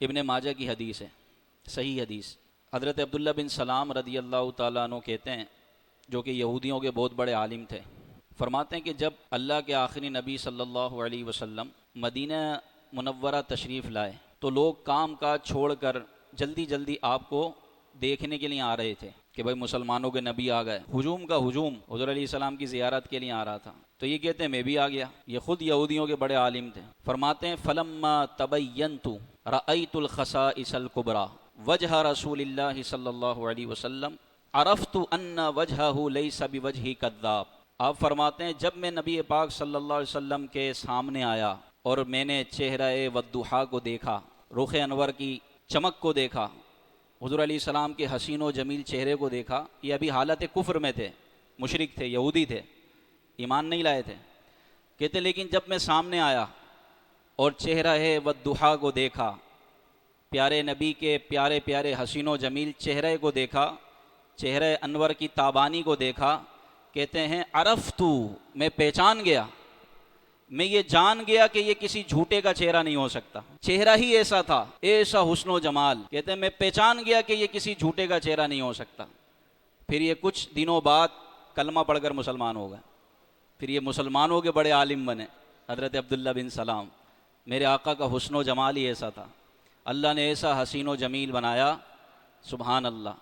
ابن ماجہ کی حدیث ہے، صحیح حدیث۔ حضرت عبداللہ بن سلام رضی اللہ تعالیٰ عنہ کہتے ہیں، جو کہ یہودیوں کے بہت بڑے عالم تھے، فرماتے ہیں کہ جب اللہ کے آخری نبی صلی اللہ علیہ وسلم مدینہ منورہ تشریف لائے تو لوگ کام کاج چھوڑ کر جلدی جلدی آپ کو دیکھنے کے لیے آ رہے تھے کہ بھائی مسلمانوں کے نبی آ گئے۔ ہجوم کا ہجوم حضور علیہ السلام کی زیارت کے لیے آ رہا تھا، تو یہ کہتے ہیں میں بھی آ گیا۔ یہ خود یہودیوں کے بڑے عالم تھے۔ فرماتے ہیں فلما تبینت رأیت الخصائص الکبریٰ وجہ رسول اللہ صلی اللہ علیہ وسلم عرفت ان وجہہ لیس بوجہ کذاب۔ آپ فرماتے ہیں جب میں نبی پاک صلی اللہ علیہ وسلم کے سامنے آیا اور میں نے چہرہ والضحیٰ کو دیکھا، رخ انور کی چمک کو دیکھا، حضور علیہ السلام کے حسین و جمیل چہرے کو دیکھا۔ یہ ابھی حالت کفر میں تھے، مشرک تھے، یہودی تھے، ایمان نہیں لائے تھے۔ کہتے لیکن جب میں سامنے آیا اور چہرہ والضحیٰ کو دیکھا، پیارے نبی کے پیارے پیارے حسین و جمیل چہرے کو دیکھا، چہرہ انور کی تابانی کو دیکھا، کہتے ہیں عرفتو، میں پہچان گیا، میں یہ جان گیا کہ یہ کسی جھوٹے کا چہرہ نہیں ہو سکتا، چہرہ ہی ایسا تھا، ایسا حسن و جمال۔ کہتے ہیں میں پہچان گیا کہ یہ کسی جھوٹے کا چہرہ نہیں ہو سکتا۔ پھر یہ کچھ دنوں بعد کلمہ پڑھ کر مسلمان ہو گئے، پھر یہ مسلمانوں کے بڑے عالم بنے، حضرت عبداللہ بن سلام۔ میرے آقا کا حسن و جمال ہی ایسا تھا، اللہ نے ایسا حسین و جمیل بنایا، سبحان اللہ۔